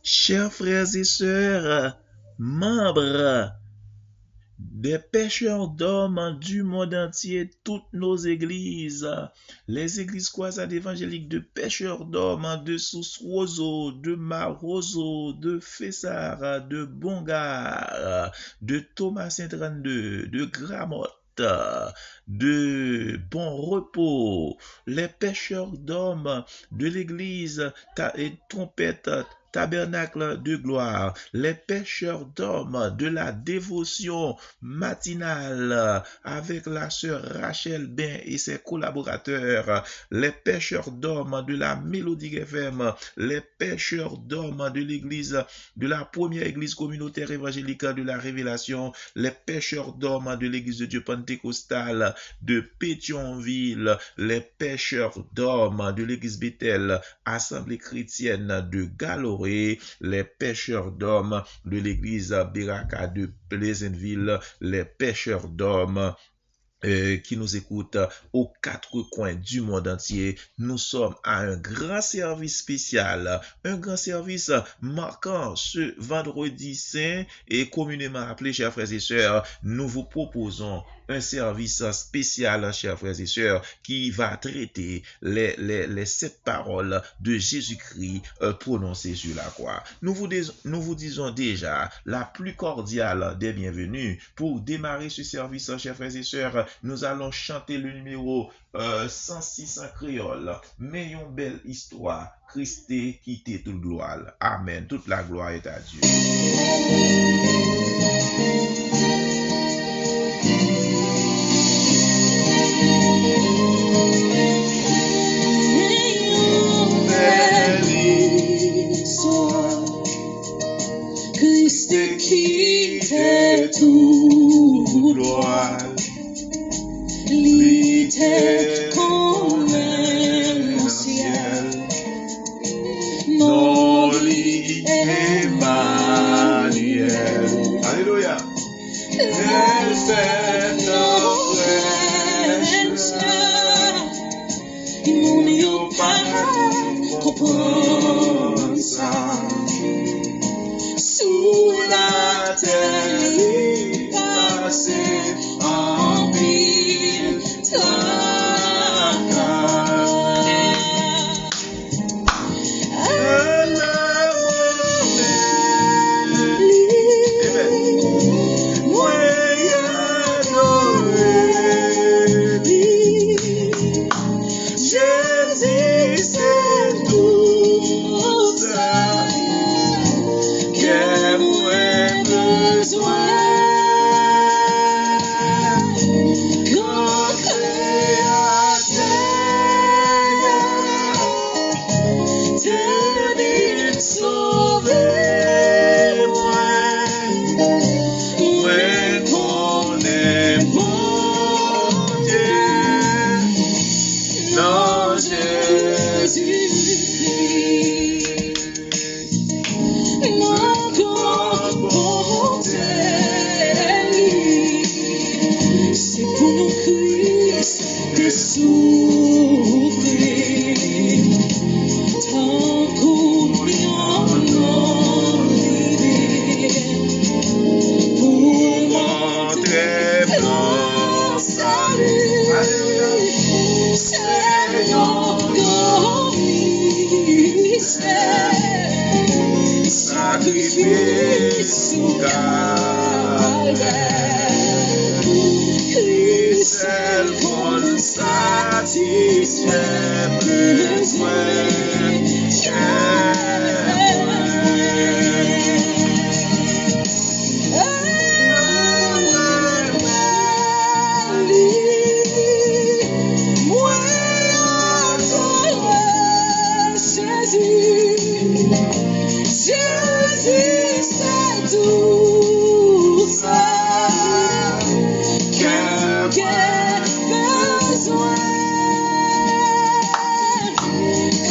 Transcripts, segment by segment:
Chers frères et sœurs, membres des pêcheurs d'hommes du monde entier, toutes nos églises, les églises croisades évangéliques de pêcheurs d'hommes de Sousse-Roseau, de Mar-Roseau, de Fessard, de Bongar, de Thomas Saint-32, de Gramotte, de Bon Repos, les pêcheurs d'hommes de l'église et trompette tabernacle de gloire, les pêcheurs d'hommes de la dévotion matinale avec la sœur Rachel Bain et ses collaborateurs, les pêcheurs d'hommes de la Mélodie FM, les pêcheurs d'hommes de l'église, de la première église communautaire évangélique de la Révélation, les pêcheurs d'hommes de l'église de Dieu pentecostale de Pétionville, les pêcheurs d'hommes de l'église Bethel, Assemblée chrétienne de Galoré, les pêcheurs d'hommes de l'église Beraka de Pleasantville, les pêcheurs d'hommes qui nous écoutent aux quatre coins du monde entier. Nous sommes à un grand service spécial, un grand service marquant ce vendredi saint et communément appelé, chers frères et sœurs, nous vous proposons un service spécial, chers frères et sœurs, qui va traiter les 7 paroles de Jésus-Christ prononcées sur la croix. Nous vous disons déjà la plus cordiale des bienvenues. Pour démarrer ce service, chers frères et sœurs, nous allons chanter le numéro 106 en créole. Mais une belle histoire, Christ quitté toute gloire. Amen. Toute la gloire est à Dieu. Christ quitté toute gloire. L'était comme un ciel, non Emmanuel. Alléluia. Elle fait notre il m'en pas comprendre ça. Sous la terre, il passait en pile.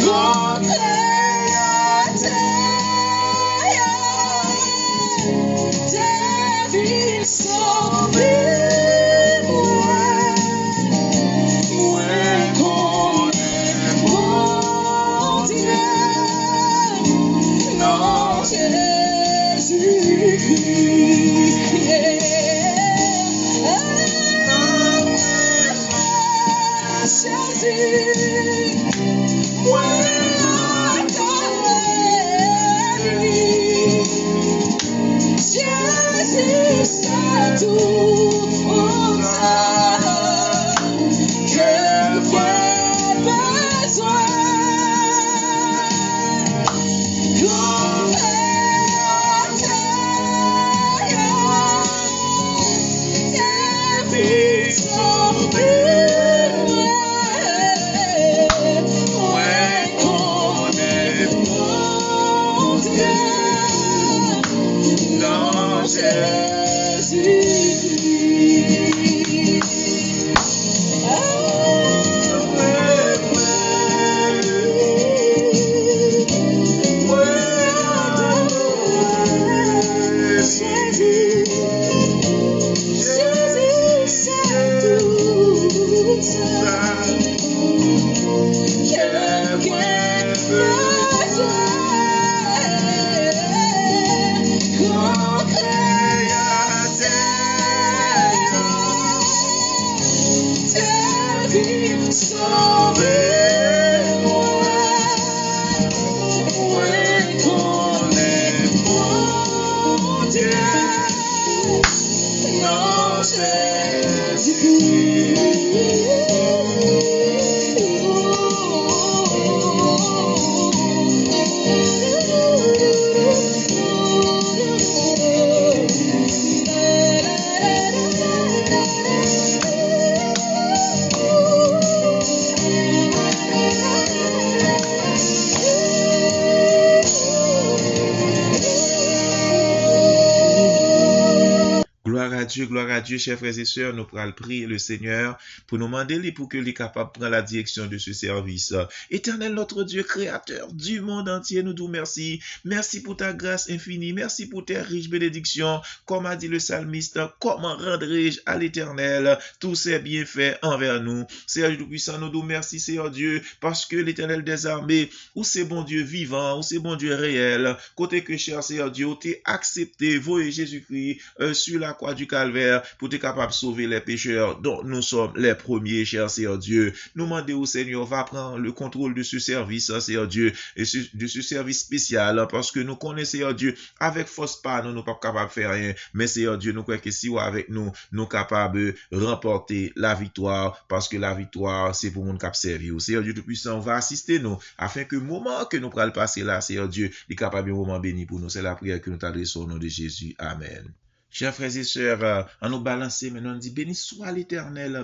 Gloire. Non, Jésus. Gloire à Dieu, chers frères et sœurs, nous pourrons prier le Seigneur pour nous demander pour qu'il soit capable de prendre la direction de ce service. Éternel notre Dieu, créateur du monde entier, nous te remercions. Merci pour ta grâce infinie, merci pour tes riches bénédictions. Comme a dit le psalmiste, comment rendrai-je à l'Éternel tous ses bienfaits envers nous? Seigneur Tout-Puissant, nous te remercions, Seigneur Dieu, parce que l'Éternel des armées, où c'est bon Dieu vivant, où c'est bon Dieu réel, côté que cher Seigneur Dieu, t'es accepté, voyez Jésus-Christ sur la croix du Calvaire pour être capable de sauver les pécheurs dont nous sommes les premiers, cher Seigneur Dieu. Nous demandons au Seigneur, va prendre le contrôle de ce service, Seigneur Dieu, et de ce service spécial, parce que nous connaissons, Seigneur Dieu, avec force pas, nous ne sommes pas capables de faire rien, mais Seigneur Dieu, nous croyons que si vous êtes avec nous, nous sommes capables de remporter la victoire, parce que la victoire, c'est pour nous qui servir. Seigneur Dieu Tout-Puissant, va assister nous, afin que le moment que nous pourrons passer là, Seigneur Dieu, il est capable de moment béni pour nous. C'est la prière que nous t'adressons au nom de Jésus. Amen. Chers frères et sœurs, en nous balancer, maintenant on dit béni soit l'Éternel,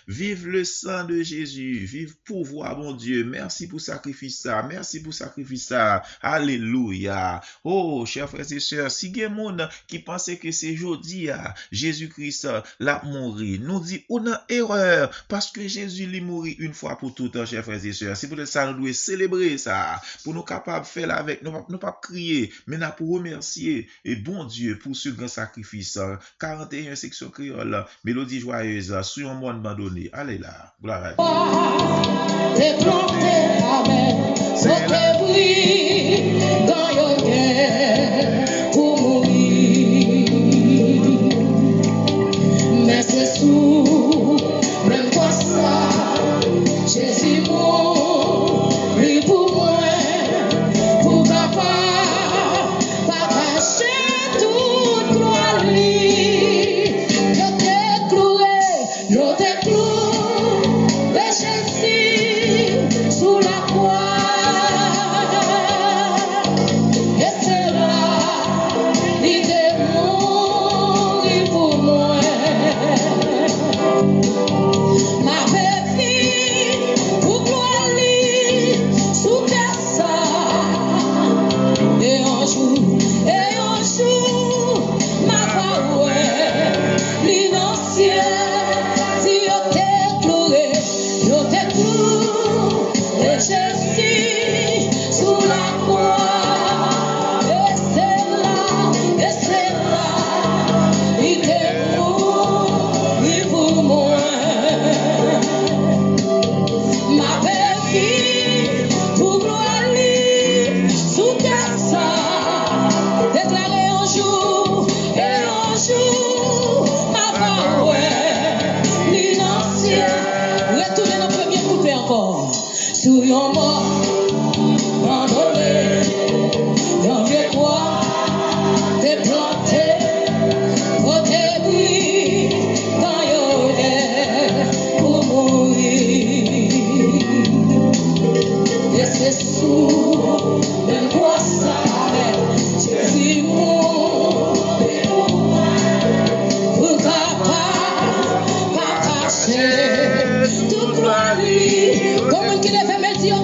vive le sang de Jésus, vive pouvoir, mon Dieu, merci pour sacrifice ça, alléluia. Oh, chers frères et sœurs, si il y a des gens qui pensent que c'est jeudi, Jésus-Christ l'a mouru, nous dit on a erreur, parce que Jésus l'a mouru une fois pour tout temps, chers frères et sœurs. C'est pour ça que nous devons célébrer ça, pour nous capables de faire avec, nous pas crier, mais nous pour remercier, et bon Dieu, pour ce grand sacrifice. 41 section créole, mélodie joyeuse, sur un monde abandonné. Allez là, gloire à Dieu. Mais c'est sous, même toi ça, Jésus mourit pour moi, pour papa. Comme qui lève mes yeux,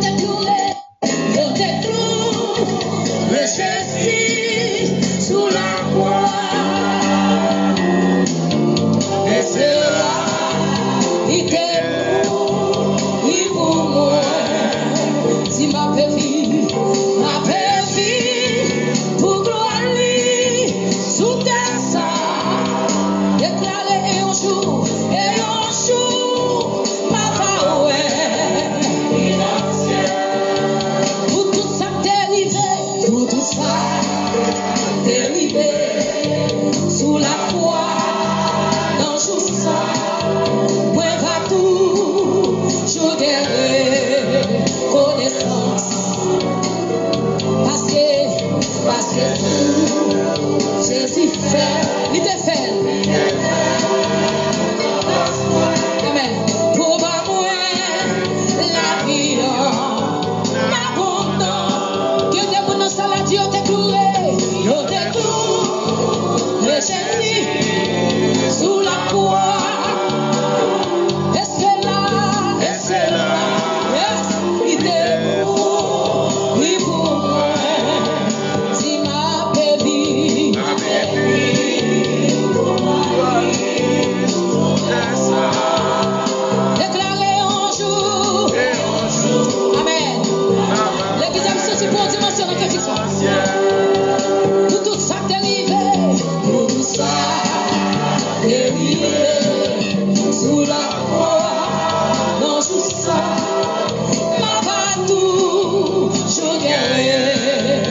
guerrier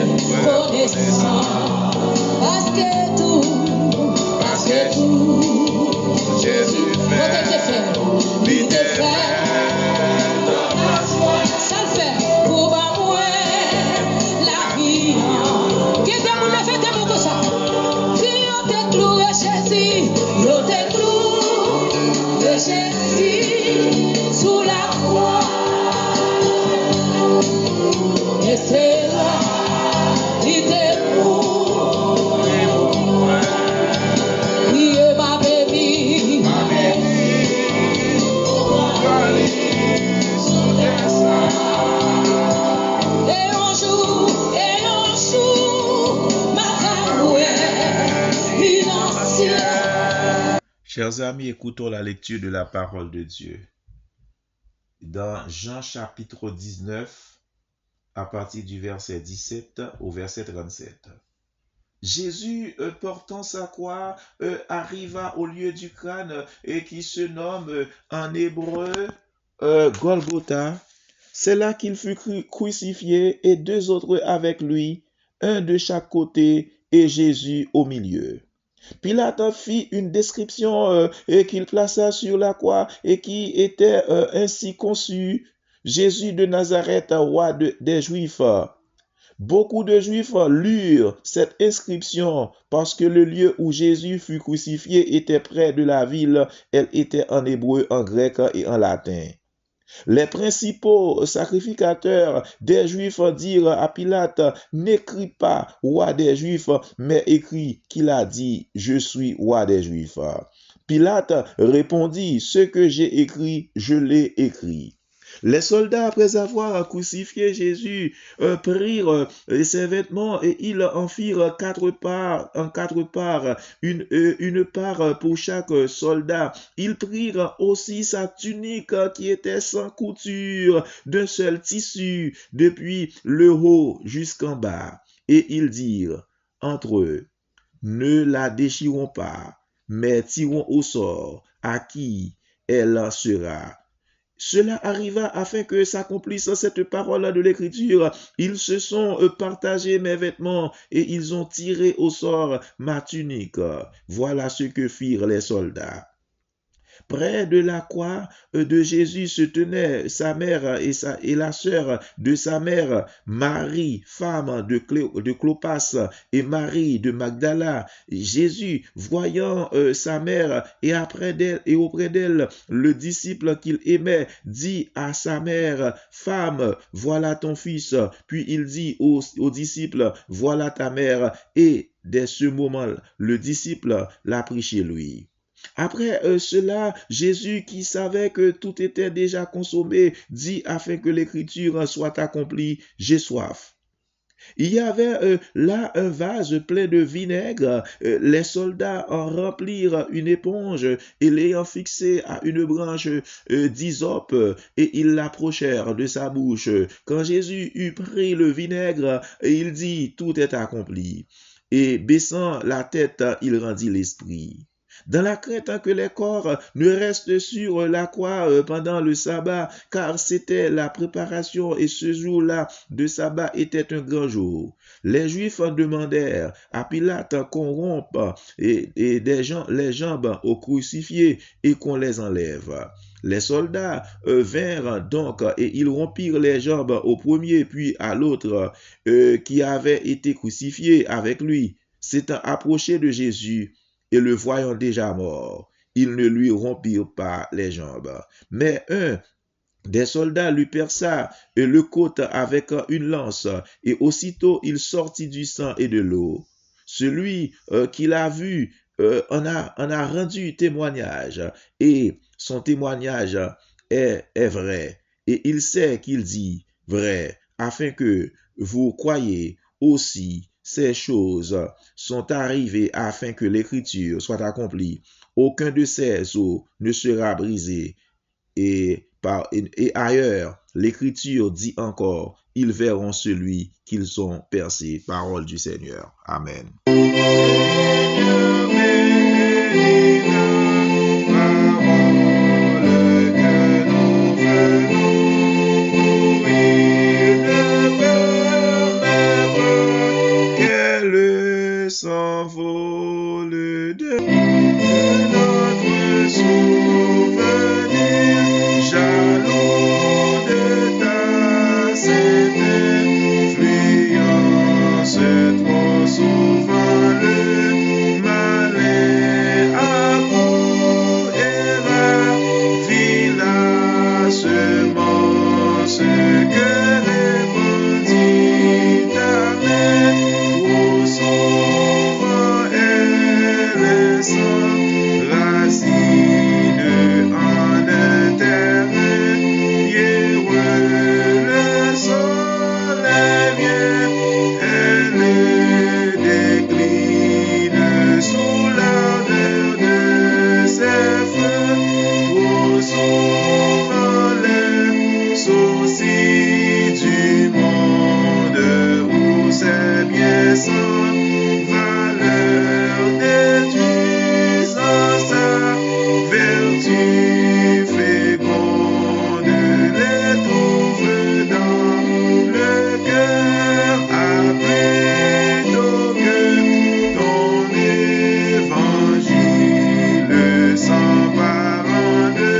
connaissant. Parce que tout, Jésus quand fait, il te fait, ça le fait pour moi la vie. Qui est pour le fait de mon ça? Qui te cloué Jésus, yo te cloué Jésus sous la croix. Et c'est là, il te pour, il est ma baby. Et un jour, ma carouette, financière. Chers amis, écoutons la lecture de la parole de Dieu. Dans Jean chapitre 19, à partir du verset 17 au verset 37. Jésus, portant sa croix, arriva au lieu du crâne et qui se nomme en hébreu Golgotha. C'est là qu'il fut crucifié et deux autres avec lui, un de chaque côté et Jésus au milieu. Pilate fit une description qu'il plaça sur la croix et qui était ainsi conçue: Jésus de Nazareth, roi des Juifs. Beaucoup de Juifs lurent cette inscription parce que le lieu où Jésus fut crucifié était près de la ville. Elle était en hébreu, en grec et en latin. Les principaux sacrificateurs des Juifs dirent à Pilate: n'écris pas roi des Juifs, mais écris qu'il a dit: je suis roi des Juifs. Pilate répondit: ce que j'ai écrit, je l'ai écrit. Les soldats, après avoir crucifié Jésus, prirent ses vêtements et ils en firent quatre parts, une part pour chaque soldat. Ils prirent aussi sa tunique qui était sans couture, d'un seul tissu, depuis le haut jusqu'en bas. Et ils dirent entre eux: ne la déchirons pas, mais tirons au sort à qui elle sera. Cela arriva afin que s'accomplisse cette parole de l'Écriture. Ils se sont partagés mes vêtements et ils ont tiré au sort ma tunique. Voilà ce que firent les soldats. Près de la croix de Jésus se tenaient sa mère et la sœur de sa mère, Marie, femme de Clopas, et Marie de Magdala. Jésus, voyant sa mère et auprès d'elle le disciple qu'il aimait, dit à sa mère: femme, voilà ton fils. Puis il dit au disciple: voilà ta mère. Et dès ce moment, le disciple l'a pris chez lui. Après cela, Jésus, qui savait que tout était déjà consommé, dit afin que l'écriture soit accomplie: j'ai soif. Il y avait là un vase plein de vinaigre. Les soldats en remplirent une éponge et l'ayant fixée à une branche d'hysope, et ils l'approchèrent de sa bouche. Quand Jésus eut pris le vinaigre, il dit: tout est accompli. Et baissant la tête, il rendit l'esprit. Dans la crainte que les corps ne restent sur la croix pendant le sabbat, car c'était la préparation et ce jour-là de sabbat était un grand jour. Les Juifs demandèrent à Pilate qu'on rompe les jambes aux crucifiés et qu'on les enlève. Les soldats vinrent donc et ils rompirent les jambes au premier puis à l'autre qui avait été crucifié avec lui. S'étant approché de Jésus, et le voyant déjà mort, ils ne lui rompirent pas les jambes. Mais un des soldats lui perça le côte avec une lance, et aussitôt il sortit du sang et de l'eau. Celui qui l'a vu en a rendu témoignage, et son témoignage est vrai, et il sait qu'il dit vrai, afin que vous croyiez aussi. Ces choses sont arrivées afin que l'écriture soit accomplie. Aucun de ces os ne sera brisé. Et ailleurs, l'écriture dit encore: ils verront celui qu'ils ont percé. Parole du Seigneur. Amen. souvent le malin accourt et la vie la semence que les bandits amènent. Trop souvent elle est sans racine en un terrain pierreux. Le soleil vient, elle décline sous l'ardeur de ses feux. Trop souvent les soucis du monde où c'est bien sans valeur détruisant sa vertu féconde, les trouve dans le cœur après que ton évangile s'emparant de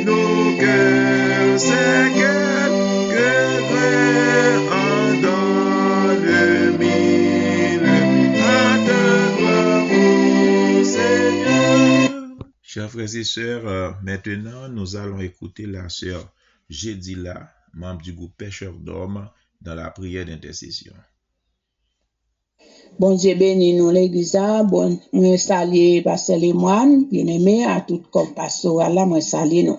nos cœurs. C'est quelques grains en dans le mille à te gloire, ô Seigneur. Chers frères et sœurs, maintenant nous allons écouter la sœur Jedila, membre du groupe Pêcheurs d'Hommes, dans la prière d'intercession. Bon Dieu béni nous l'église, bon, moi saluer pasteur Lemoine, bien-aimé, à tout comme pastoral là, moi saluer nous.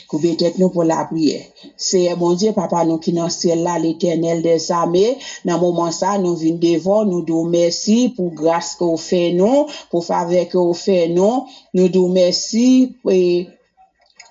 Couvrir tête nous pour la prière. C'est bon Dieu, papa nous qui dans ciel là, l'éternel des armées, dans moment ça, nous venons devant, nous disons merci pour grâce que vous faites nous, pour faveur que vous faites nous disons merci, et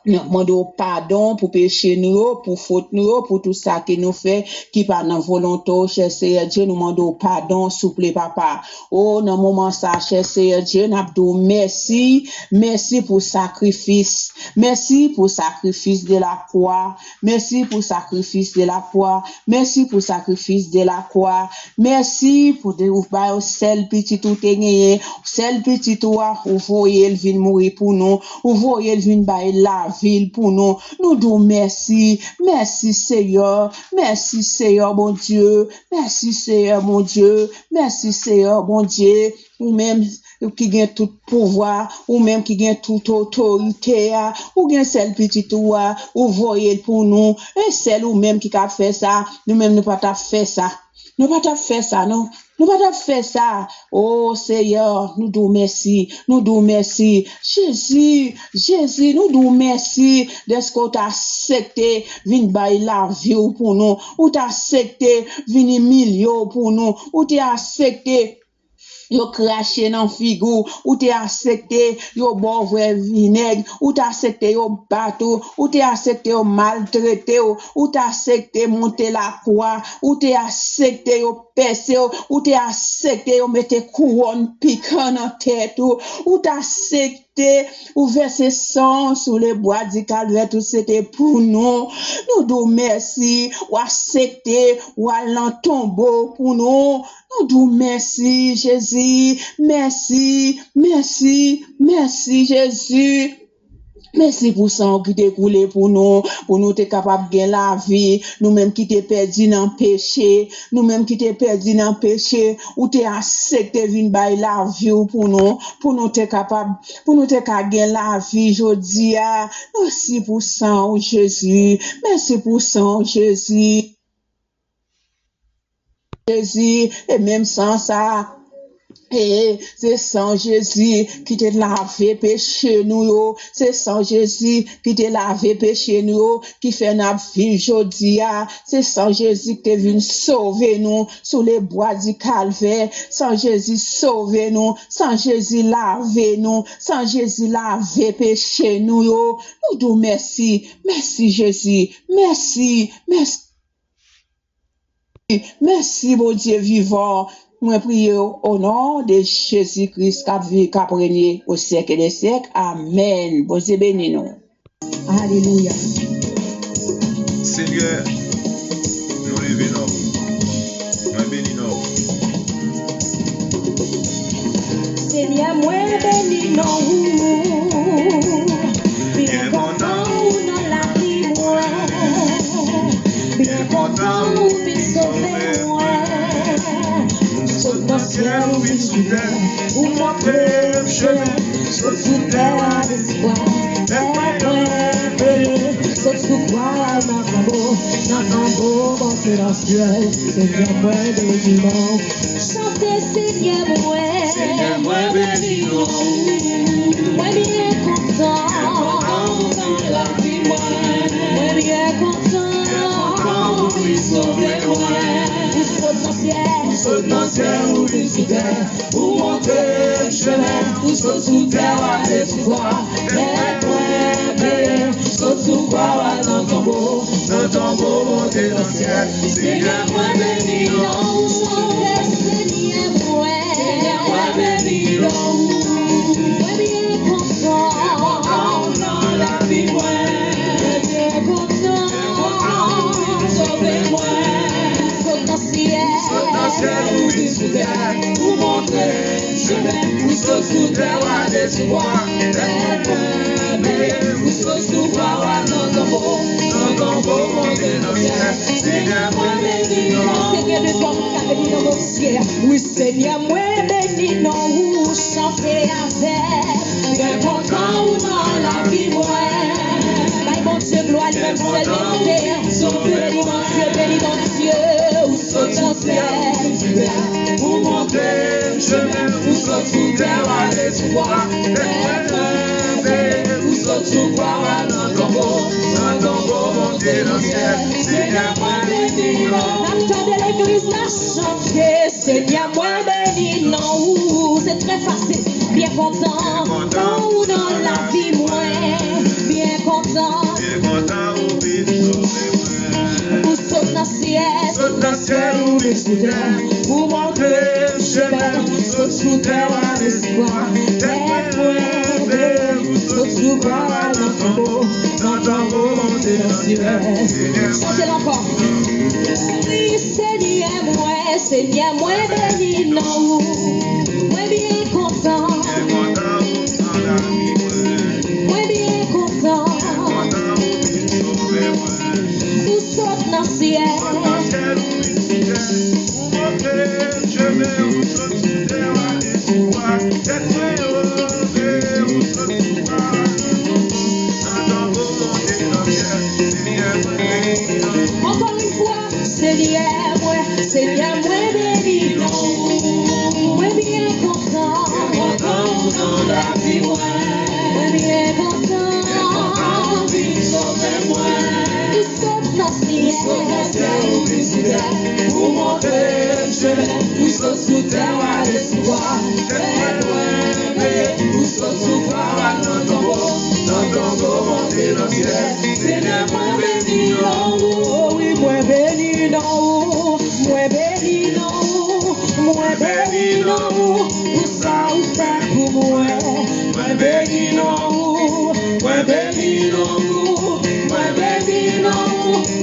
nous demandons pardon pour péché nous, pour faute nous, pour tout ça que nous fait, qui par notre volonté, cher Seigneur Dieu, nous demandons pardon, souple papa. Oh, dans moment ça, cher Seigneur Dieu, nous disons merci, merci pour sacrifice, merci pour sacrifice de la croix, merci pour sacrifice de la croix, merci pour sacrifice de la croix, merci pour de ouvrir celle petit tout gagné, celle petit tout ou voyez le vin mourir pour nous, ou voyez le vin bailler la ville pour nous. Nous disons merci, merci Seigneur, merci Seigneur mon Dieu, merci Seigneur mon Dieu, merci Seigneur mon Dieu, ou même qui gagne tout pouvoir, ou même qui gagne toute autorité, ou gagne celle petite ou voyez pour nous, et celle ou même qui a fait ça, nous même nous pas fait ça. Nous pas fait ça, non. Nous pas fait ça. Oh Seigneur, nous disons merci. Nous disons merci. Jésus, nous disons merci de ce que tu as accepté, vin bay la vie pour nous, ou tu as accepté, vin milieu pour nous, ou tu as accepté, yo craché dans figou, ou t'es accepté, yo bon vrai vinaigre, ou t'es accepté yo bateau, ou t'es accepté yo maltraité, ou t'es accepté monter la croix, ou t'es accepté yo percer, ou t'es accepté yo mettre couronne piquant dans tête, ou t'es accepté ou verser sang sur les bois du calvaire, tout c'était pour nous. Nous disons merci, ou accepté, ou allant tombeau pour nous. Nous disons merci, Jésus. Merci, merci, merci, Jésus. Merci pour sang qui t'est coulé pour nous t'es capable de gagner la vie, nous-mêmes qui t'es perdu dans le péché, nous-mêmes qui t'es perdu dans le péché, ou t'es accepté vin bay la vie pour nous t'es capable, pour nous t'es capable de gagner la vie, jodi a. Merci pour sang, Jésus, merci pour sang, Jésus. Jésus, et même sans ça, et c'est sans Jésus qui te lavé péché nous, c'est sans Jésus qui te lavé péché nous, qui fait notre vie jodi a, c'est sans Jésus qui te venu sauver nous sous les bois du calvaire, sans Jésus sauver nous, sans Jésus laver nous, sans Jésus laver péché nous, nous disons merci, merci Jésus, merci, merci. Merci, mon Dieu vivant. Moi prie au nom de Jésus-Christ qui a régné au siècle des siècles. Amen. Bon Dieu béni nous. Alléluia. Seigneur, nous les bénissons. Nous bénissons. Seigneur, moi bénissons. Bien content dans la vie, bien content pour sauver moi. Dans ciel oui, sous terre, pour montrer le chemin, saute sous terre à l'espoir, saute sous quoi dans ton beau bon silencieux, Seigneur, moi, béni, non, chantez, Seigneur, moi, béni, non, moi, bien content, dans la vie, moi, bien content, oui, sauvez-moi, vous saute dans le ciel, oui, sous terre, pour montrer le chemin, vous saute sous terre à l'espoir, saute sous quoi dans ton beau monter dans le ciel, Seigneur, moi, béni, non, Seigneur, moi, béni, non, moi, bien content, dans la vie, moi, bien content, sauvez-moi, saute dans le ciel, oui, sous terre, pour montrer le chemin, vous saute sous terre à l'espoir, vous saute sous quoi dans ton beau monter dans le ciel, Seigneur, moi, béni, non, Seigneur de toi, qui a béni dans mon ciel, oui, Seigneur, moi, béni, non, vous chantez avec, bien content ou dans la vie, moi, mon Dieu, gloire, même seul terre, béni mon Dieu, où saute dans le ciel, pour montrer le chemin, où saute sous terre à l'espoir, où saute sous quoi dans ton beau monter dans le ciel, Seigneur, moi, béni, non, l'acteur de l'église l'a chanté, Seigneur, moi, béni, non, c'est très facile, bien content, ou dans la vie, moi, bien content, vous saute dans le ciel, ou les sous terre, pour montrer le chemin, saute sous terre à l'espoir, vous saute sous quoi dans ton beau monter dans le ciel, chantez encore, oui, Seigneur, moi, béni, non, moi, bien content, moi, bien content, vous saute dans le ciel, encore une fois, Seigneur, moi, béni, non, moi, bien content, dans la vie, moi, bien content, sauvez-moi, vous saute dans le ciel, pour montrer le chemin, vous saute sous terre à l'espoir, vous saute sous quoi dans ton beau monter dans le ciel, Seigneur, moi, béni, non, oh oui, moi, béni, non, moi, béni, non, moi, béni, non, pour ça ou fait pour moi, moi, béni, non, moi, béni, non, moi, béni, non,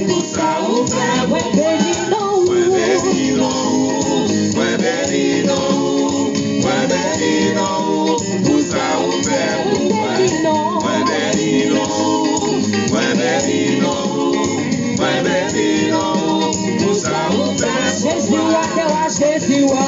pour ça ou fait, moi, béni, non, moi, béni, non, moi, béni, non, moi, béni, non, pour ça ou fait pour moi, moi, béni, non, moi, béni, non, moi, béni, non, pour ça ou fait pour moi, Jésus, moi,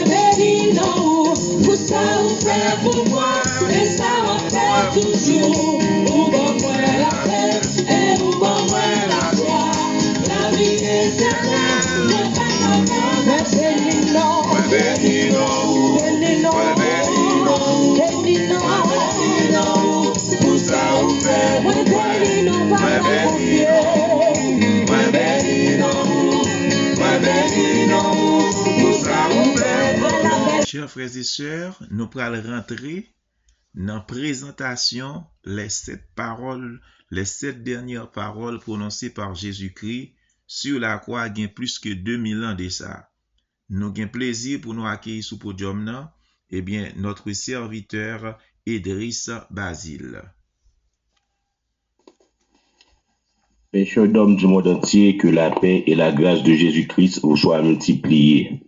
béni, non, pour ça ou fait pour moi, et ça on fait toujours, ou bon moi la paix, et ou bon moi la joie, la vie éternelle, le béni, non, béni, non, béni, non, béni, non, pour ça ou fait, moi, béni, non, pas confier, moi, béni, non, pour ça ou fait. Chers frères et sœurs, nous allons rentrer dans la présentation les 7 dernières paroles prononcées par Jésus-Christ sur la croix il y a plus que 2000 ans de ça. Nous avons plaisir pour nous accueillir sous podium là, notre serviteur Idriss Basile. Pécheurs d'hommes du monde entier, que la paix et la grâce de Jésus-Christ vous soient multipliées.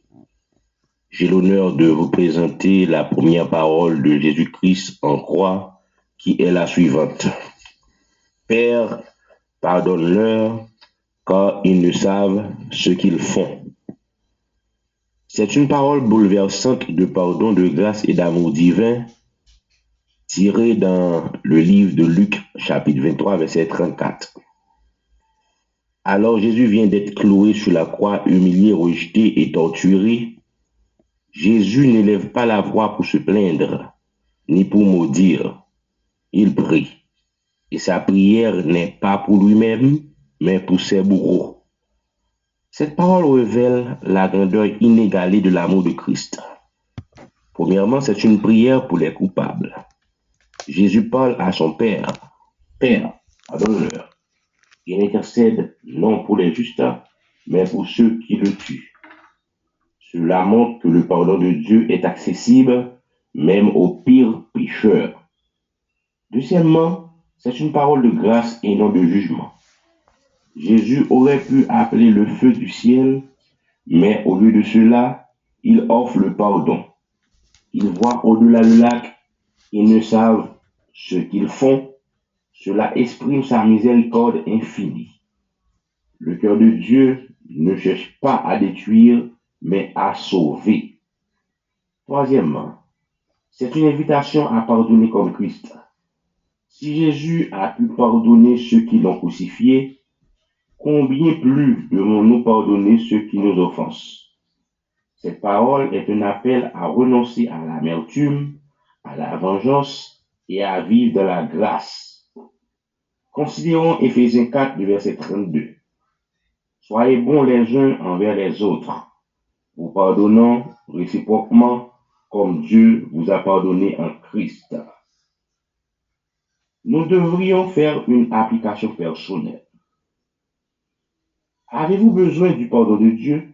J'ai l'honneur de vous présenter la première parole de Jésus-Christ en croix, qui est la suivante. Père, pardonne-leur, car ils ne savent ce qu'ils font. C'est une parole bouleversante de pardon, de grâce et d'amour divin tirée dans le livre de Luc, chapitre 23, verset 34. Alors Jésus vient d'être cloué sur la croix, humilié, rejeté et torturé. Jésus n'élève pas la voix pour se plaindre, ni pour maudire. Il prie. Et sa prière n'est pas pour lui-même, mais pour ses bourreaux. Cette parole révèle la grandeur inégalée de l'amour de Christ. Premièrement, c'est une prière pour les coupables. Jésus parle à son Père. Père, pardonne-leur. Il intercède non pour les justes, mais pour ceux qui le tuent. Cela montre que le pardon de Dieu est accessible même aux pires pécheurs. Deuxièmement, c'est une parole de grâce et non de jugement. Jésus aurait pu appeler le feu du ciel, mais au lieu de cela, il offre le pardon. Ils voient au-delà du lac, ils ne savent ce qu'ils font. Cela exprime sa miséricorde infinie. Le cœur de Dieu ne cherche pas à détruire, mais à sauver. Troisièmement, c'est une invitation à pardonner comme Christ. Si Jésus a pu pardonner ceux qui l'ont crucifié, combien plus devons-nous pardonner ceux qui nous offensent? Cette parole est un appel à renoncer à l'amertume, à la vengeance et à vivre dans la grâce. Considérons Éphésiens 4, verset 32. Soyez bons les uns envers les autres, vous pardonnant réciproquement comme Dieu vous a pardonné en Christ. Nous devrions faire une application personnelle. Avez-vous besoin du pardon de Dieu?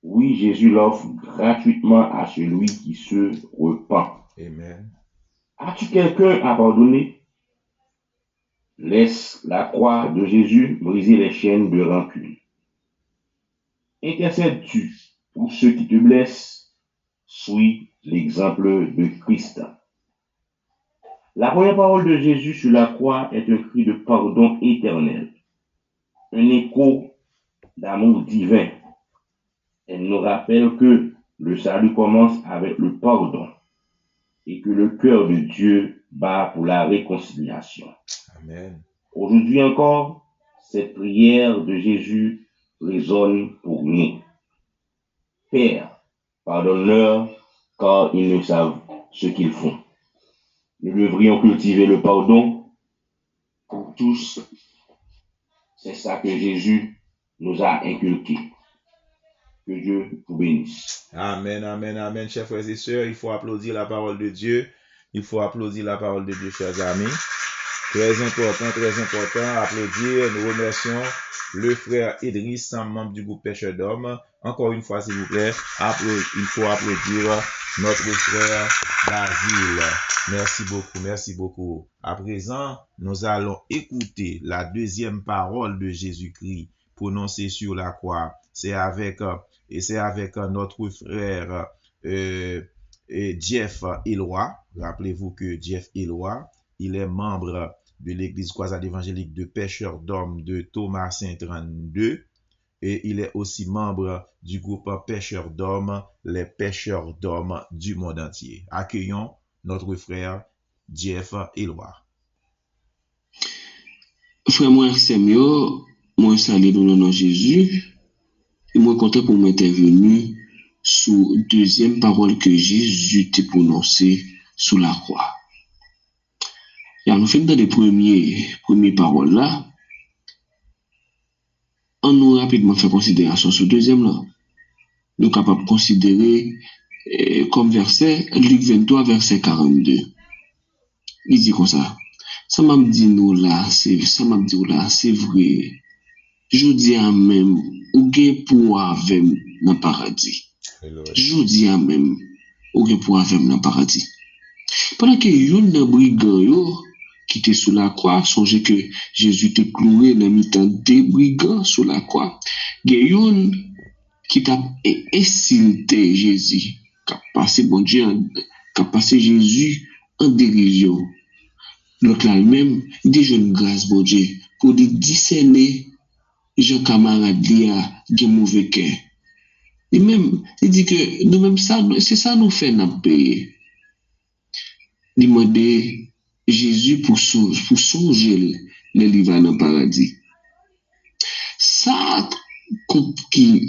Oui, Jésus l'offre gratuitement à celui qui se repent. Amen. As-tu quelqu'un à pardonner? Laisse la croix de Jésus briser les chaînes de rancune. Intercèdes-tu pour ceux qui te blessent? Suis l'exemple de Christ. La première parole de Jésus sur la croix est un cri de pardon éternel, un écho d'amour divin. Elle nous rappelle que le salut commence avec le pardon et que le cœur de Dieu bat pour la réconciliation. Amen. Aujourd'hui encore, cette prière de Jésus résonne pour nous. Père, pardonne-leur car ils ne savent ce qu'ils font. Nous devrions cultiver le pardon pour tous. C'est ça que Jésus nous a inculqué. Que Dieu vous bénisse. Amen, amen, amen, chers frères et sœurs. Il faut applaudir la parole de Dieu. Il faut applaudir la parole de Dieu, chers amis. Très important, applaudir. Nous remercions le frère Idriss, membre du groupe Pêcheur d'Hommes. Encore une fois, s'il vous plaît, il faut applaudir notre frère Basile. Merci beaucoup. À présent, nous allons écouter la deuxième parole de Jésus-Christ prononcée sur la croix. C'est avec notre frère Jeff Elroy. Rappelez-vous que Jeff Elroy, il est membre de l'église croisade évangélique de Pêcheurs d'Hommes de Thomasin 32 et il est aussi membre du groupe Pêcheurs d'Hommes, les Pêcheurs d'Hommes du monde entier. Accueillons notre frère Jeff Elroy. Frère moi c'est mieux, moi salue dans le nom de Jésus et moi content pour m'intervenir sur deuxième parole que Jésus t'a prononcée sous la croix. Et nous faisons dans les premières paroles là, on nous rapidement fait considération sur deuxième là. Nous sommes capables de considérer comme verset Luc 23 verset 42. Il dit comme ça. Ça m'a dit nous là, c'est vrai. Je dis à même ou gen pour avec dans le paradis. Je dis à même ou gen pour avec dans le paradis. Pendant que yon nan brigand yo qui était sous la croix, songez que Jésus était cloué dans mi-temps des brigands sous la croix. Gen yon qui t'a insulté Jésus, qui a passé bon Dieu, qui a passé Jésus en dérision. L'autre là même des jeunes grâce bon Dieu pour discerner Jean camarade li a gen mauvais cœur. Et même, il dit que nous-mêmes, c'est ça nous fait nous payer. Demander Jésus pour songer les livres dans le paradis. Ça, qui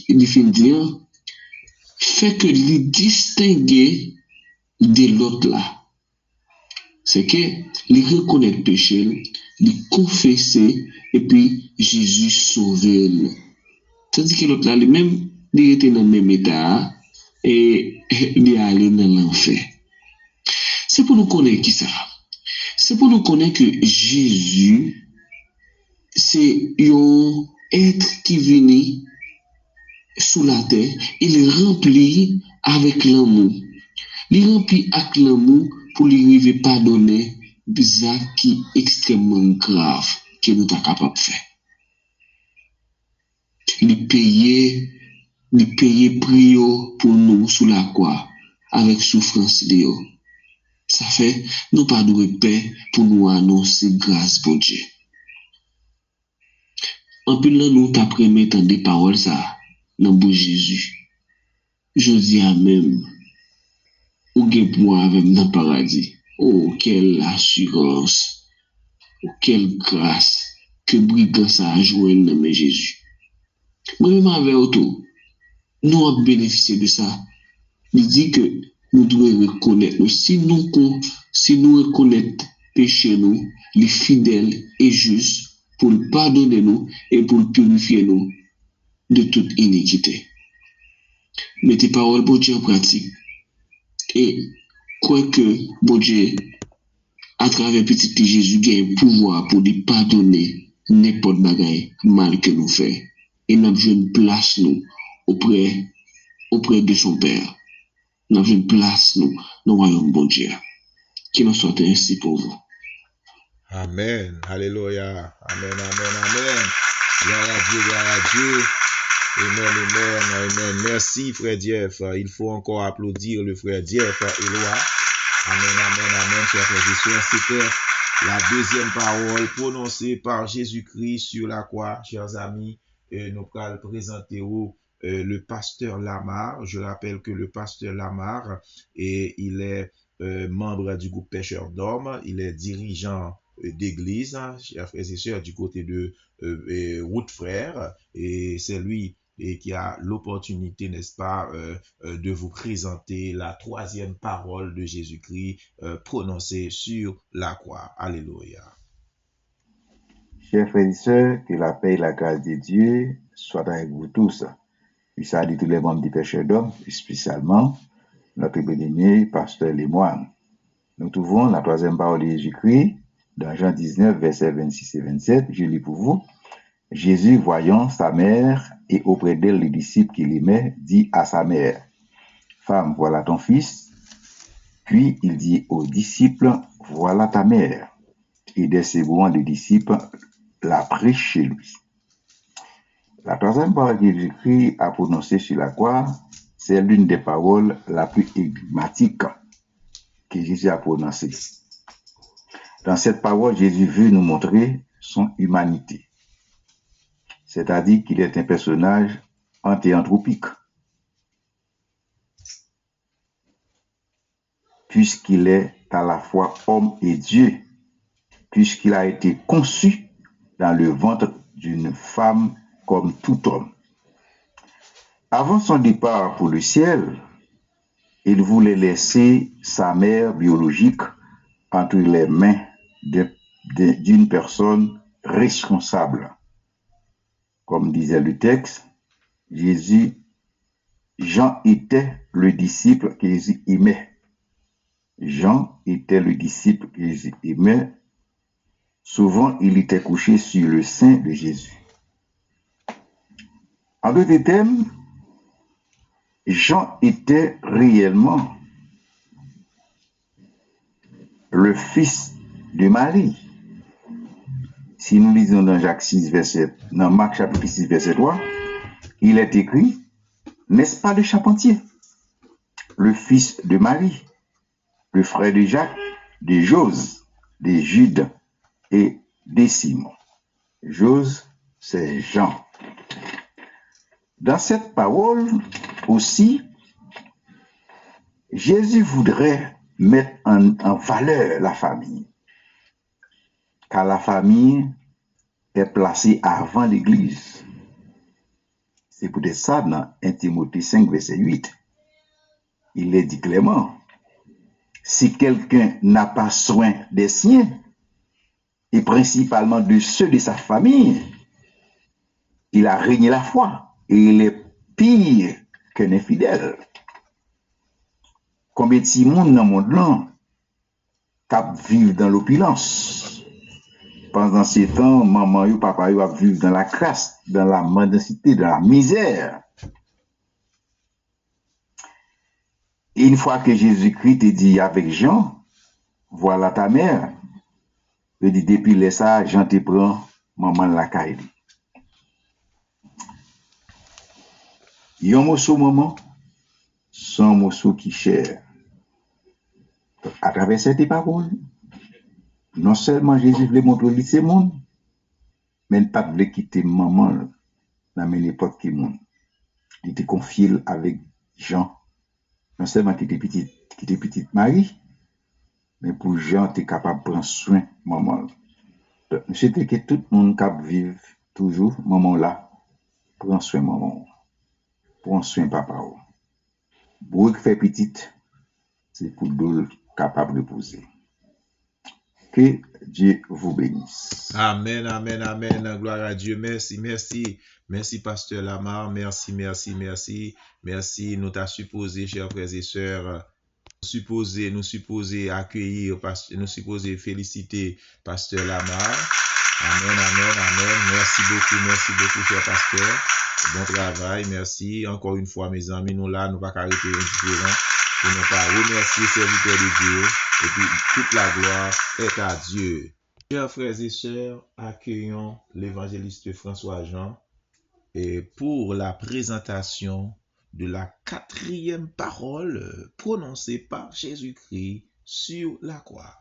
définit, fait que les distinguer de l'autre là. C'est que les reconnaître péché, les confesser, et puis Jésus sauver. Tandis que l'autre là, lui-même, il était dans le même état, et il est allé dans l'enfer. C'est pour nous connaître qui ça? C'est pour nous connaître que Jésus, c'est un être qui vient sous la terre, il remplit avec l'amour. Il remplit avec l'amour pour lui arriver pardonner des actes qui extrêmement graves que nous sommes capables de faire. Il paye prix pour nous sous la croix avec souffrance de nous. Ça fait nous pas de paix pour nous annoncer grâce pour Dieu. En plus là nous t'apprenons dans des paroles ça dans bouche Jésus. Je dis à même ou gen pour moi avec dans le paradis. Oh quelle assurance, oh quelle grâce que brigand ça a joué dans mes Jésus. Moi-même avec auto, nous avons bénéficié de ça. Il dit que nous devons reconnaître, si nous reconnaître péché nous, les fidèles et justes pour pardonner nous et pour purifier nous de toute iniquité. Mettez parole pour Dieu en pratique. Et quoi que bon Dieu, à travers petit Jésus, gagne pouvoir pour lui pardonner n'importe bagaille mal que nous fait. Et nous avons une place nous auprès de son Père. Nous avons une place nous dans le royaume bon Dieu. Qu'il en soit ainsi pour vous. Amen. Alléluia. Amen, amen, amen. Gloire à Dieu. Amen. Merci, frère Jeff. Il faut encore applaudir le frère Jeff Éloi. Amen, chers frères et sœurs. C'était la deuxième parole prononcée par Jésus-Christ sur la croix, chers amis. Nous allons présenter le pasteur Lamar. Je rappelle que le pasteur Lamar, il est membre du groupe Pêcheurs d'Hommes. Il est dirigeant d'église, chers frères et sœurs, du côté de Route Frère. Et c'est lui qui a l'opportunité, n'est-ce pas, de vous présenter la troisième parole de Jésus-Christ prononcée sur la croix. Alléluia. Chers frères et sœurs, que la paix et la grâce de Dieu soient avec vous tous. Je salue tous les membres du Pêcheurs d'Hommes, spécialement notre bien-aimé pasteur Lemoine. Nous trouvons la troisième parole de Jésus-Christ dans Jean 19, versets 26 et 27. Je lis pour vous. Jésus, voyant sa mère et auprès d'elle les disciples qu'il aimait, dit à sa mère, « Femme, voilà ton fils. » Puis il dit aux disciples, « Voilà ta mère. » Et dès ce moment, les disciples la prirent chez lui. La troisième parole que Jésus-Christ a prononcée sur la croix, c'est l'une des paroles la plus énigmatiques que Jésus a prononcée. Dans cette parole, Jésus veut nous montrer son humanité. C'est-à-dire qu'il est un personnage antéanthropique, puisqu'il est à la fois homme et Dieu, puisqu'il a été conçu dans le ventre d'une femme comme tout homme. Avant son départ pour le ciel, il voulait laisser sa mère biologique entre les mains d'une personne responsable. Comme disait le texte, Jean était le disciple que Jésus aimait. Jean était le disciple que Jésus aimait. Souvent, il était couché sur le sein de Jésus. En d'autres termes, Jean était réellement le fils de Marie. Si nous lisons dans Marc chapitre 6, verset 3, il est écrit, n'est-ce pas le charpentier, le fils de Marie, le frère de Jacques, de Jose, de Jude et de Simon. Jose, c'est Jean. Dans cette parole aussi, Jésus voudrait mettre en valeur la famille, car la famille est placée avant l'Église. C'est peut-être ça dans 1 Timothée 5, verset 8. Il est dit clairement, si quelqu'un n'a pas soin des siens, et principalement de ceux de sa famille, il a régné la foi et il est pire qu'un infidèle. Combien de monde dans le monde là cap vivre dans l'opulence? Pendant ces temps, maman et papa a vivre dans la crasse, dans la mendicité, dans la misère. Et une fois que Jésus-Christ te dit avec Jean, voilà ta mère, il dit depuis les ça, Jean te prend, maman la caille. Yon morceau maman, son morceau qui cher. À travers cette parole, non seulement Jésus voulait montrer ce monde, mais il ne pas voulait quitter maman dans n'importe quel monde. Il était confié avec Jean, non seulement qui était petite Marie, mais pour Jean, tu es capable de prendre soin de maman. C'était que tout le monde capable de vivre toujours, maman là, prend soin de maman, prend soin de papa. Pour qui fait petite, c'est pour d'eux capable de poser. Que Dieu vous bénisse. Amen, amen, amen. Gloire à Dieu. Merci, merci. Merci, Pasteur Lamar. Merci, merci, merci. Merci. Nous t'as supposé, chers frères et sœurs, nous supposé accueillir, nous supposé féliciter Pasteur Lamar. Amen, amen, amen. Merci beaucoup, cher Pasteur. Bon travail, merci. Encore une fois, mes amis, nous là, nous pas arrêter indifférents pour ne pas remercier serviteurs de Dieu. Et puis, toute la gloire est à Dieu. Chers frères et sœurs, accueillons l'évangéliste François Jean et pour la présentation de la 4e parole prononcée par Jésus-Christ sur la croix.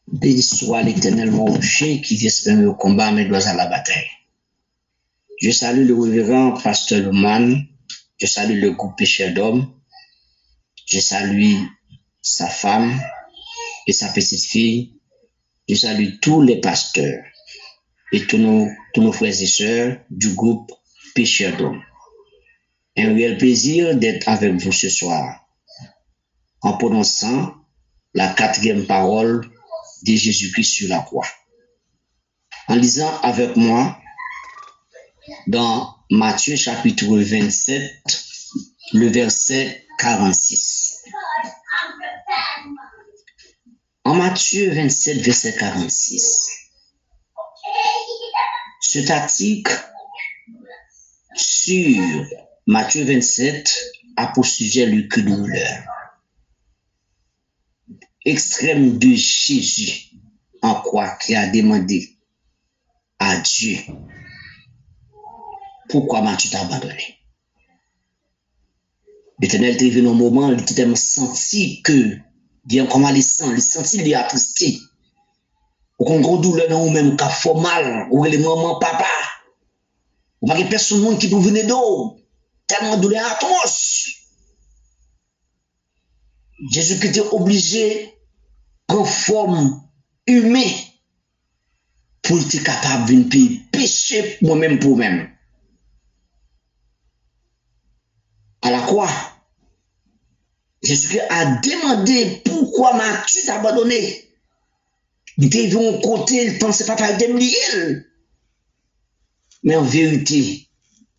Béni soit l'Éternel mon rocher qui disparaît au combat mais doit à la bataille. Je salue le révérend pasteur Luman, je salue le groupe Pécheur d'Hommes, je salue sa femme et sa petite fille, je salue tous les pasteurs et tous nos frères et sœurs du groupe Pécheur d'Hommes. Un réel plaisir d'être avec vous ce soir en prononçant la 4e parole de Jésus-Christ sur la croix. En lisant avec moi dans Matthieu chapitre 27, le verset 46. En Matthieu 27, verset 46, cet article sur Matthieu 27 a pour sujet le cri de douleur extrême de Jésus en croix qui a demandé à Dieu pourquoi m'as-tu abandonné. L'Éternel était venu au moment où il était senti que bien comme il senti il a attristé ou qu'on gros douleur dans ou même qu'a fait mal ou les maman papa ou pas que personne qui peut venir d'eau tellement douleur atroce. Jésus qui était obligé en forme humaine pour être capable de venir pécher moi-même pour moi-même. À la croix, Jésus a demandé pourquoi m'as-tu abandonné. Il était venu côté, il pensait pas par lié. Mais en vérité,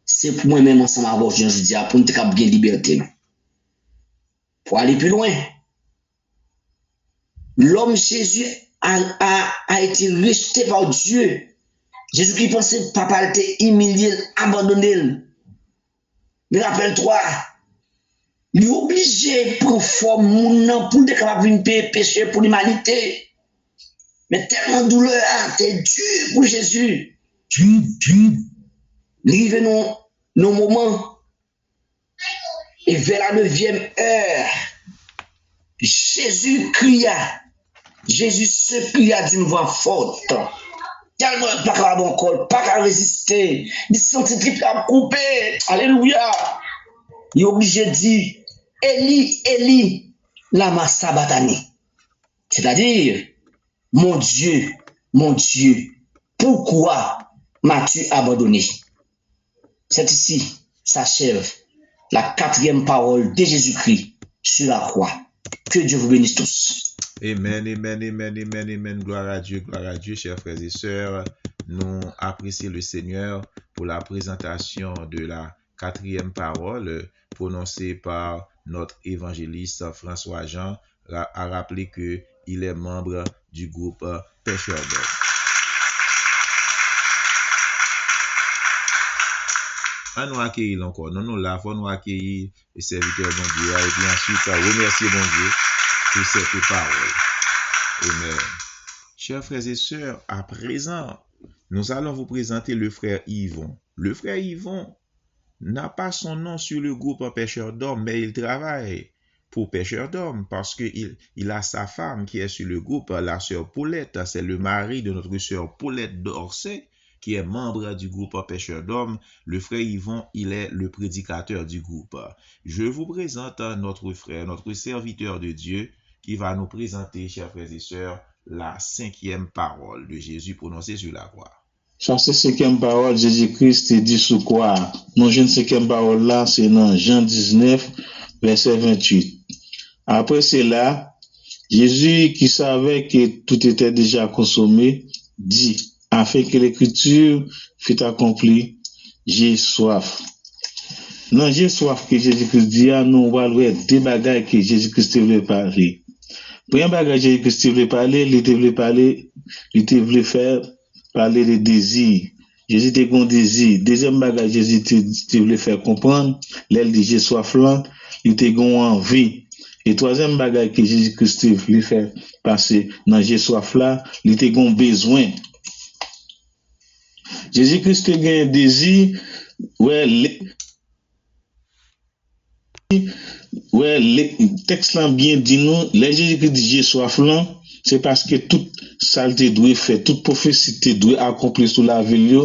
c'est pour moi-même ensemble avec je dis pour nous capable bien liberté. Pour aller plus loin, l'homme Jésus a été rejeté par Dieu. Jésus qui pensait papa était humilié, abandonné. Mais rappelle-toi, il est obligé pour forme mon pour être capable de payer péché pour l'humanité. Mais tellement douleur, c'est dur pour Jésus. Il arrive nos moments. Et vers la 9e heure, Jésus cria. Jésus se cria d'une voix forte. Tellement pas capable encore, pas capable résister. Il sentit qu'il a coupé. Alléluia. Il est obligé de dire Eli, Eli, lama sabachthani. C'est-à-dire, mon Dieu, pourquoi m'as-tu abandonné? C'est ici s'achève la 4e parole de Jésus-Christ sur la croix. Que Dieu vous bénisse tous. Amen, amen, amen, amen, amen. Gloire à Dieu, chers frères et sœurs. Nous apprécions le Seigneur pour la présentation de la 4e parole prononcée par notre évangéliste François Jean, a rappelé que il est membre du groupe Pêcheurs d'Hommes. À nous accueillir encore. Non, là, faut nous accueillir les serviteurs de Dieu. Et puis ensuite, remercier bon Dieu pour cette parole. Amen. Chers frères et sœurs, à présent, nous allons vous présenter le frère Yvon. Le frère Yvon n'a pas son nom sur le groupe Pêcheurs d'Hommes, mais il travaille pour Pêcheurs d'Hommes parce qu'il a sa femme qui est sur le groupe, la sœur Paulette. C'est le mari de notre sœur Paulette d'Orsay, qui est membre du groupe Pêcheurs d'Hommes. Le frère Yvon, il est le prédicateur du groupe. Je vous présente notre frère, notre serviteur de Dieu, qui va nous présenter, chers frères et sœurs, la 5e parole de Jésus prononcée sur la croix. Ça, c'est 5e parole, Jésus-Christ est dit sur quoi? Non, je ne 5e parole là, c'est dans Jean 19, verset 28. Après cela, Jésus, qui savait que tout était déjà consommé, dit, afin que l'écriture fût accomplie, j'ai soif. Non, j'ai soif que Jésus-Christ dit, nous, on va louer des bagages que Jésus-Christ voulait parler. Premier bagage Jésus-Christ voulait parler, il voulait faire parler des désirs. Jésus était un désir. Deuxième bagage Jésus voulait faire comprendre, l'aile dit j'ai soif là, il était une envie. Et troisième bagage que Jésus-Christ voulait faire passer dans j'ai soif là, il était un besoin. Jésus-Christ a un désir, le texte là bien dit nous, les Jésus-Christ dit j'ai soif là, c'est parce que toute saleté doit faire, toute prophétie doit accomplir sous la ville,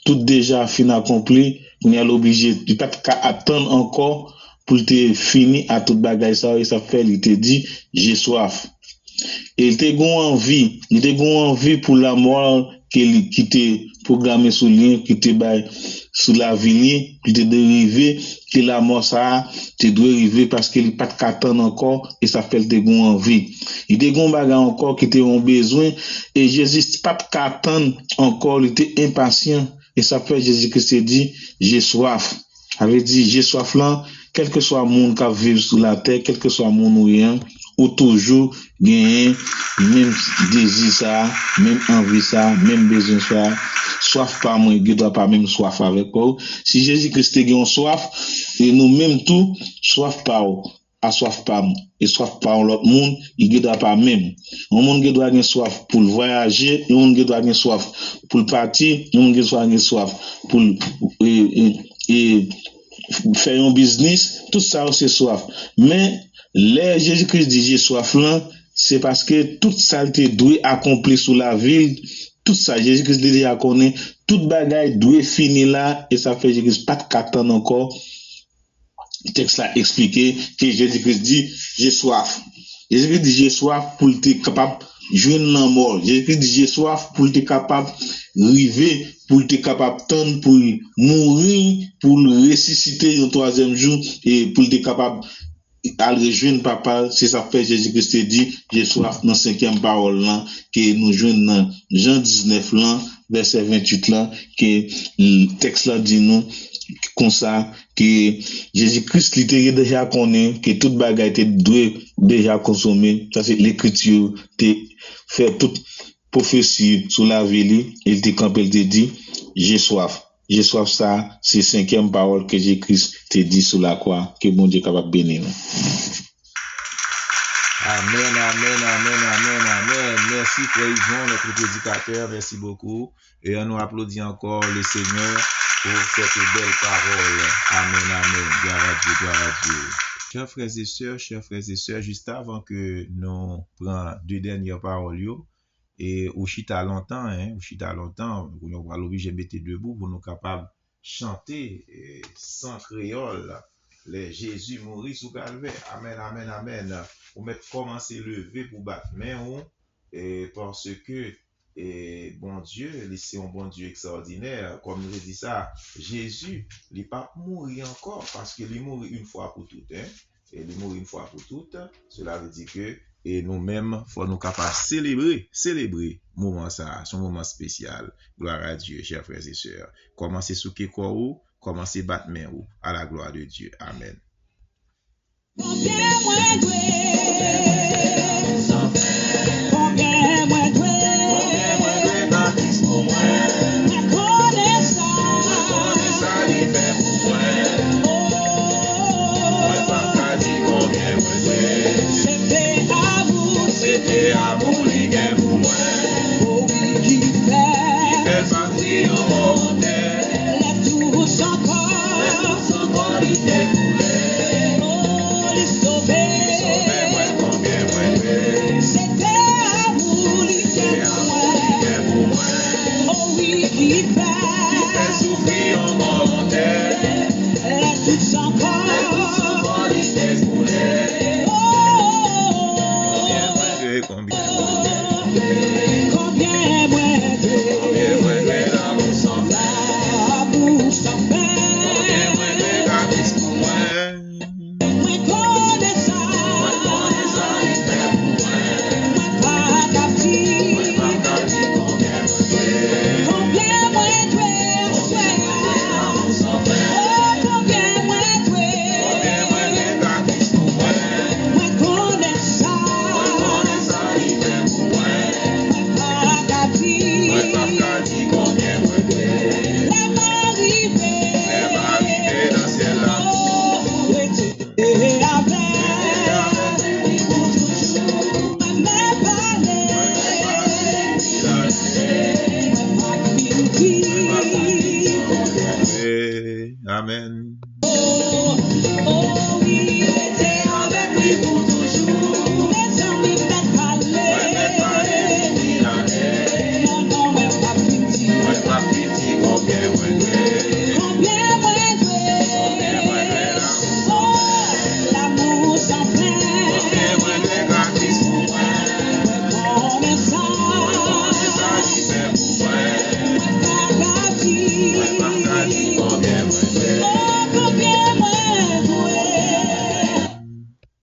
tout déjà fin accompli, on est obligé de pas attendre encore pour te finir à toute bagaille ça, et ça fait il te dit j'ai soif. Et il te gon envie pour la mort qui te programmé sous lien qui te bail sous la vie qui te dérivé que la mort ça te doit arriver parce qu'il pas qu'attendre encore et ça fait te gon envie. Il te gon bagarre encore qui te ont besoin et Jésus pas qu'attendre encore, il était impatient et ça fait Jésus Christ dit j'ai soif. Avait dit j'ai soif là, quel que soit monde qui vit sur la terre, quel que soit monde ou rien, ou toujours gagner même désir ça, même envie ça, même besoin ça, soif pas moi, il doit pas même soif avec vous. Si Jésus-Christ a une soif, et nous même tout, soif pas à soif pas et soif pas l'autre monde, il doit pas même. Un monde qui doit avoir soif pour voyager, un monde qui doit avoir soif pour partir, un monde qui doit avoir soif pour faire un business, tout ça c'est soif. Mais les Jésus-Christ dit j'ai soif là, c'est parce que toute saleté doit accomplir sous la ville, tout ça Jésus-Christ déjà connaît, toute bagaille doit finir là et ça fait Jésus-Christ pas qu'attendre encore. Le texte là expliqué que Jésus-Christ dit j'ai soif. Jésus-Christ dit j'ai soif pour être capable joindre la mort. Jésus-Christ dit j'ai soif pour être capable river, pour être capable tendre pour mourir, pour le ressusciter le 3e jour et pour être capable à rejoindre papa. C'est ça fait Jésus-Christ dit j'ai soif dans 5e parole là que nous joignons dans Jean 19 là verset 28 là que le texte là dit nous comme ça que Jésus-Christ il déjà connaît que toute bagaille était déjà consommée. Ça c'est l'écriture fait toute prophétie sur la vie, il te campé, il te dit j'ai soif. J'ai soif ça, c'est 5e parole que Jésus-Christ te dit sur la croix, que mon Dieu est capable de bénir. Amen, amen, amen, amen, amen. Merci frère Yvon, notre prédicateur, merci beaucoup. Et on nous applaudit encore le Seigneur pour cette belle parole. Amen, amen. Gloire à Dieu, gloire à Dieu. Chers frères et sœurs, juste avant que nous prenions 2 dernières paroles, et ou chita longtemps, hein, ou chita longtemps, on va l'obligé de mettre debout pour nous capables de chanter sans créole, les Jésus mourit sous calvaire. Amen, amen, amen. Ou mettre commencer lever pour battre main, parce que bon Dieu, c'est un bon Dieu extraordinaire. Comme je dis ça, Jésus, il n'est pas mourir encore parce qu'il est mort une fois pour toutes. Hein? Et il est mort une fois pour toutes. Cela veut dire que et nous-mêmes, il faut nous capables célébrer moment ça, son moment spécial. Gloire à Dieu, chers frères et sœurs. Commencez sous Kekoro, commencez battre main à la gloire de Dieu. Amen. C'était amour, il est pour moi. Oh oui, qui fait partie au monde. Les tous encore, il découlait. Oh, il sauvait, moi, combien, moi, c'était amour, il est pour moi. Oh oui, qui fait souffrir au monde. Les tous encore, il découlait. Combien moins l'amour sans fin, l'amour sans fin. Combien moins gratis pour moi. Moins connaissant, il fait pour moi. Moins pas captif, combien moins l'amour sans fin. Combien moins gratis pour moi. Moins connaissant. Amen. Oh, oui, il était avec lui pour